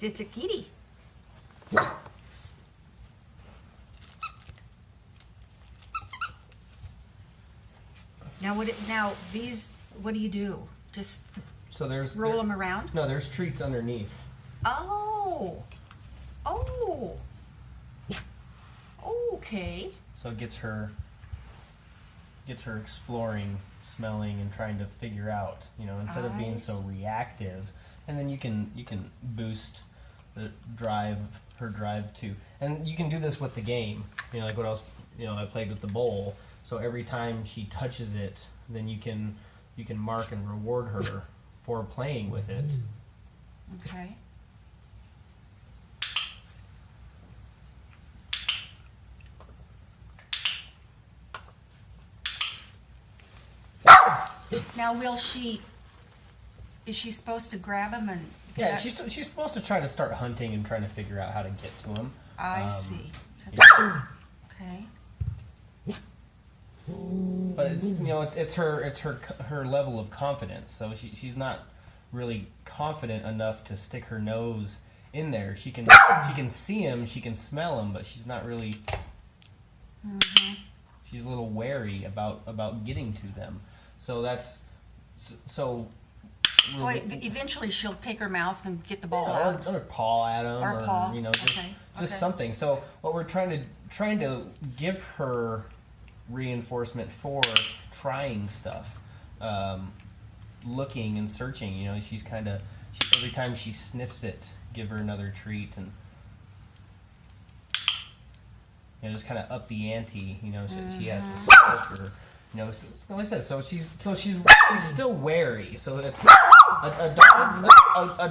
It's a kitty. Now these, what do you do? Just So roll them around? No, there's treats underneath. Oh. Oh. Okay. So it gets her exploring, smelling, and trying to figure out, instead of being so reactive. And then you can boost her drive too. And you can do this with the game. Like what else, I played with the bowl. So every time she touches it, then you can mark and reward her for playing with it. Okay. Now, is she supposed to grab him and... Yeah, she's supposed to try to start hunting and trying to figure out how to get to him. I see. Yeah. Okay. But it's her level of confidence. So she's not really confident enough to stick her nose in there. She can see him, she can smell him, but she's not really. Mm-hmm. She's a little wary about getting to them. So that's so. So eventually she'll take her mouth and get the ball out, or paw at him, or paw. Just something. So what we're trying to give her reinforcement for trying stuff, looking and searching. She's every time she sniffs it, give her another treat, and just kind of up the ante. She has to sniff her. Like I said, so she's still wary. So it's a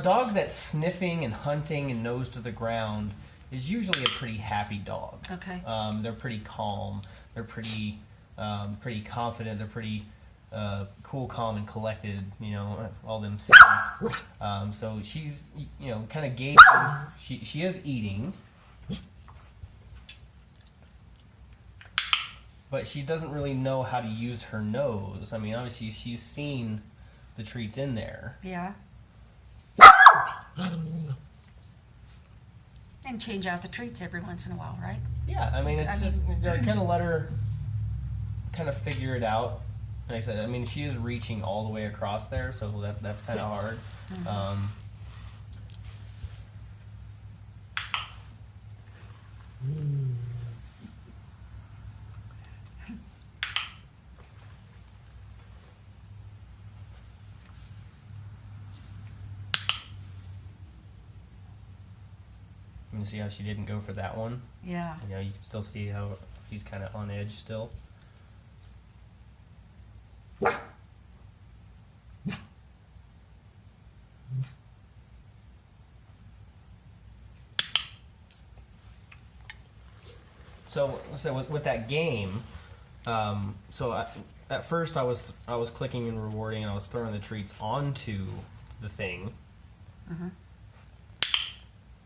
dog that's sniffing and hunting and nose to the ground is usually a pretty happy dog. Okay. They're pretty calm. They're pretty confident. They're pretty cool, calm, and collected. All them C's. So she's kind of gauging. She is eating. But she doesn't really know how to use her nose. I mean, obviously, she's seen the treats in there. Yeah. And change out the treats every once in a while, right? Yeah, I mean, kind of let her kind of figure it out. Like I said, I mean, she is reaching all the way across there, so that's kind of hard. Mm-hmm. You see how she didn't go for that one? Yeah. You can still see how she's kind of on edge still. So with that game, at first I was clicking and rewarding, and I was throwing the treats onto the thing. Mm-hmm.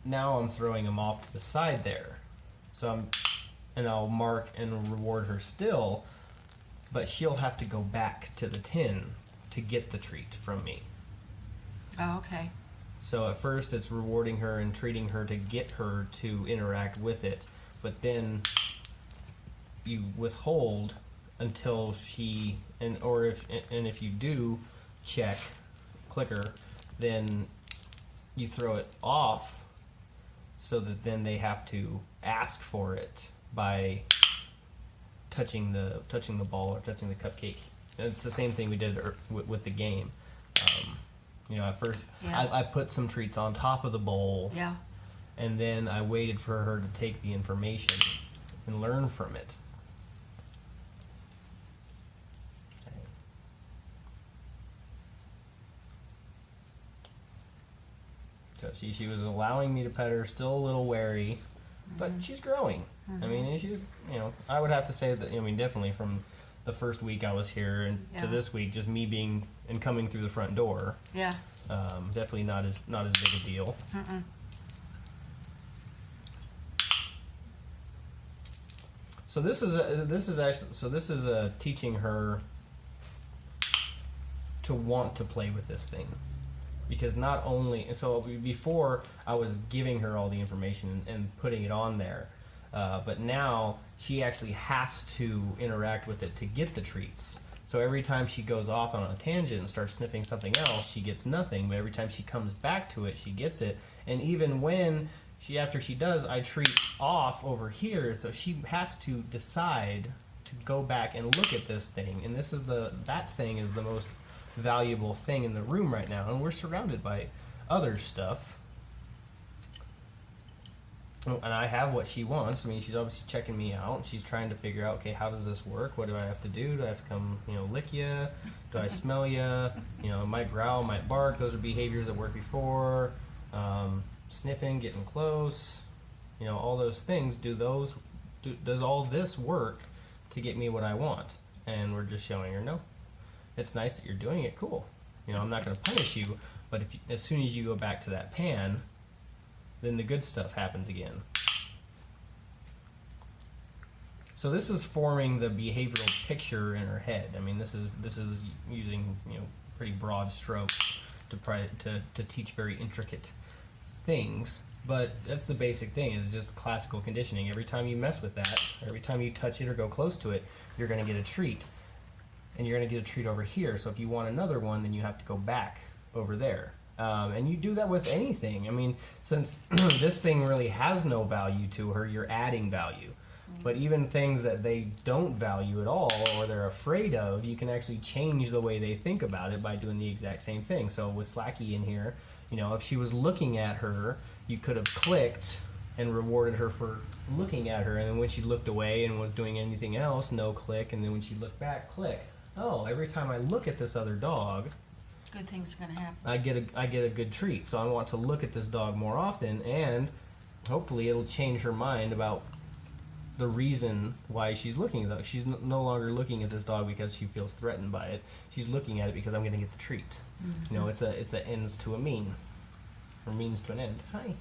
Now I'm throwing them off to the side there. And I'll mark and reward her still, but she'll have to go back to the tin to get the treat from me. Oh, okay. So at first it's rewarding her and treating her to get her to interact with it, but then you withhold until she, if you do check clicker, then you throw it off, so that then they have to ask for it by touching the ball or touching the cupcake. And it's the same thing we did with the game. At first, yeah. I put some treats on top of the bowl, yeah, and then I waited for her to take the information and learn from it. So she was allowing me to pet her, still a little wary, but she's growing. Mm-hmm. I mean, she's, I would have to say that, definitely from the first week I was here and to this week, just me being and coming through the front door. Yeah. Definitely not as big a deal. Mm-mm. So this is teaching her to want to play with this thing. Because not only, so before I was giving her all the information and putting it on there, but now she actually has to interact with it to get the treats. So every time she goes off on a tangent and starts sniffing something else, she gets nothing. But every time she comes back to it, she gets it. And even when after she does, I treat off over here, so she has to decide to go back and look at this thing. And this is that thing is the most valuable thing in the room right now, and we're surrounded by other stuff. Oh, and I have what she wants. I mean, she's obviously checking me out. She's trying to figure out, okay, how does this work? What do I have to do? Do I have to come, lick you? Do I smell you? Might growl, might bark. Those are behaviors that worked before. Sniffing, getting close, all those things. Does all this work to get me what I want? And we're just showing her, no. It's nice that you're doing it. Cool. I'm not going to punish you, but as soon as you go back to that pan, then the good stuff happens again. So this is forming the behavioral picture in her head. I mean, this is using pretty broad strokes to teach very intricate things, but that's the basic thing. Is just classical conditioning. Every time you mess with that, every time you touch it or go close to it, you're going to get a treat. And you're going to get a treat over here. So if you want another one, then you have to go back over there. And you do that with anything. I mean, since this thing really has no value to her, you're adding value. But even things that they don't value at all or they're afraid of, you can actually change the way they think about it by doing the exact same thing. So with Slacky in here, if she was looking at her, you could have clicked and rewarded her for looking at her. And then when she looked away and was doing anything else, no click. And then when she looked back, click. Oh, every time I look at this other dog, good things are going to happen. I get a good treat. So I want to look at this dog more often, and hopefully it'll change her mind about the reason why she's looking at it. She's no longer looking at this dog because she feels threatened by it. She's looking at it because I'm going to get the treat. Mm-hmm. It's a ends to a mean, or means to an end. Hi.